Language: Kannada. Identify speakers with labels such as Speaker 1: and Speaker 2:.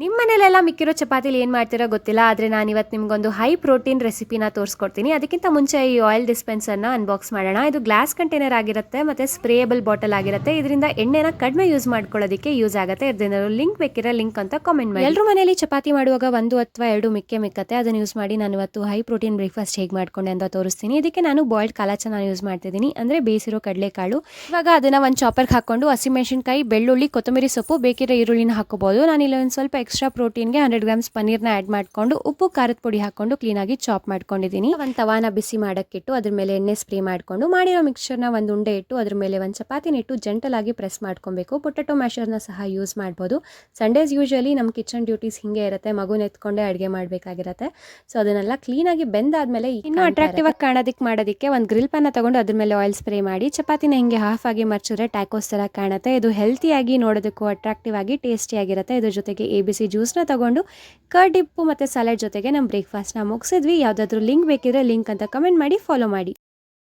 Speaker 1: ನಿಮ್ಮ ಮನೇಲೆಲ್ಲ ಮಿಕ್ಕಿರೋ ಚಪಾತಿಲಿ ಏನು ಮಾಡ್ತೀರೋ ಗೊತ್ತಿಲ್ಲ. ಆದರೆ ನಾನು ಇವತ್ತು ನಿಮಗೊಂದು ಹೈ ಪ್ರೋಟೀನ್ ರೆಸಿಪಿನ ತೋರಿಸ್ಕೊಡ್ತೀನಿ. ಅದಕ್ಕಿಂತ ಮುಂಚೆ ಈ ಆಯಿಲ್ ಡಿಸ್ಪೆನ್ಸರ್ನ ಅನ್ಬಾಕ್ಸ್ ಮಾಡೋಣ. ಇದು ಗ್ಲಾಸ್ ಕಂಟೈನರ್ ಆಗಿರುತ್ತೆ ಮತ್ತು ಸ್ಪ್ರೇಯಬಲ್ ಬಾಟಲ್ ಆಗಿರುತ್ತೆ. ಇದರಿಂದ ಎಣ್ಣೆನ ಕಡಿಮೆ ಯೂಸ್ ಮಾಡ್ಕೊಳ್ಳೋದಕ್ಕೆ ಯೂಸ್ ಆಗುತ್ತೆ. ಇದರಿಂದ ಲಿಂಕ್ ಬೇಕಿರೋ ಲಿಂಕ್ ಅಂತ ಕಾಮೆಂಟ್ ಮಾಡಿ. ಎಲ್ಲರೂ ಮನೇಲಿ ಚಪಾತಿ ಮಾಡುವಾಗ 1 ಅಥವಾ 2 ಮಿಕ್ಕತ್ತೆ. ಅದನ್ನು ಯೂಸ್ ಮಾಡಿ ನಾನು ಇವತ್ತು ಹೈ ಪ್ರೋಟೀನ್ ಬ್ರೇಕ್ಫಾಸ್ಟ್ ಹೇಗೆ ಮಾಡ್ಕೊಂಡೆ ಅಂತ ತೋರಿಸ್ತೀನಿ. ಇದಕ್ಕೆ ನಾನು ಬಾಯ್ಲ್ಡ್ ಕಾಲಾಚನ ಯೂಸ್ ಮಾಡ್ತಿದ್ದೀನಿ, ಅಂದರೆ ಬೇಯಿಸಿರೋ ಕಡಲೆಕಾಳು. ಇವಾಗ ಅದನ್ನು ಒಂದು ಚಾಪರ್ಗೆ ಹಾಕೊಂಡು ಹಸಿಮೆಣಸಿನಕಾಯಿ, ಬೆಳ್ಳುಳ್ಳಿ, ಕೊತ್ತಂಬರಿ ಸೊಪ್ಪು, ಬೇಕಿರೋ ಈರುಳ್ಳಿನ ಹಾಕೋಬಹುದು. ನಾನಿಲ್ಲಿ ಒಂದು ಸ್ವಲ್ಪ ಎಕ್ಸ್ಟ್ರಾ ಪ್ರೋಟೀನ್ಗೆ 100 ಗ್ರಾಮ್ಸ್ ಪನ್ನೀರ್ನ ಆ್ಯಡ್ ಮಾಡಿಕೊಂಡು ಉಪ್ಪು ಖಾರದ ಪುಡಿ ಹಾಕೊಂಡು ಕ್ಲೀನಾಗಿ ಚಾಪ್ ಮಾಡ್ಕೊಂಡಿದ್ದೀನಿ. ಒಂದು ತವಾನ ಬಿಸಿ ಮಾಡೋಕ್ಕಿಟ್ಟು ಅದ್ರ ಮೇಲೆ ಎಣ್ಣೆ ಸ್ಪ್ರೇ ಮಾಡಿಕೊಂಡು ಮಾಡಿರೋ ಮಿಕ್ಸ್ಚರ್ನ ಒಂದು ಉಂಡೆ ಇಟ್ಟು ಅದ್ರ ಮೇಲೆ ಒಂದು ಚಪಾತಿನ ಇಟ್ಟು ಜೆಂಟಲ್ ಆಗಿ ಪ್ರೆಸ್ ಮಾಡ್ಕೊಬೇಕು. ಪೊಟೆಟೊ ಮ್ಯಾಶರ್ನ ಸಹ ಯೂಸ್ ಮಾಡ್ಬೋದು. ಸಂಡೇಸ್ ಯೂಶಲಿ ನಮ್ಮ ಕಿಚನ್ ಡ್ಯೂಟೀಸ್ ಹಿಂಗೆ ಇರುತ್ತೆ, ಮಗುನ ಎತ್ಕೊಂಡೇ ಅಡುಗೆ ಮಾಡಬೇಕಾಗಿರುತ್ತೆ. ಸೊ ಅದನ್ನೆಲ್ಲ ಕ್ಲೀನಾಗಿ ಬೆಂದಾದ್ಮೇಲೆ ಇನ್ನೂ ಅಟ್ರಾಕ್ಟಿವ್ ಆಗಿ ಕಾಣೋದಕ್ಕೆ ಮಾಡೋದಕ್ಕೆ ಒಂದು ಗ್ರಿಲ್ ಪ್ಯಾನ್ನ ತಗೊಂಡು ಅದ್ರ ಮೇಲೆ ಆಯಿಲ್ ಸ್ಪ್ರೇ ಮಾಡಿ ಚಪಾತಿನ ಹಿಂಗೆ ಹಾಫ್ ಆಗಿ ಮರ್ಚಿದ್ರೆ ಟ್ಯಾಕೋಸ್ ಥರ ಕಾಣುತ್ತೆ. ಇದು ಹೆಲ್ತಿಯಾಗಿ ನೋಡೋದಕ್ಕೂ ಅಟ್ರಾಕ್ಟಿವ್ ಆಗಿ ಟೇಸ್ಟಿಯಾಗಿರುತ್ತೆ. ಇದ್ರ ಜೊತೆಗೆ ABC ಜ್ಯೂಸ್ನ ತಗೊಂಡು ಕರ್ಡ್ ಡಿಪ್ಪು ಮತ್ತು ಸಲಾಡ್ ಜೊತೆಗೆ ನಮ್ಮ ಬ್ರೇಕ್ಫಾಸ್ಟ್ನ ಮುಗಿಸಿದ್ವಿ. ಯಾವುದಾದ್ರೂ ಲಿಂಕ್ ಬೇಕಿದ್ರೆ ಲಿಂಕ್ ಅಂತ ಕಮೆಂಟ್ ಮಾಡಿ, ಫಾಲೋ ಮಾಡಿ.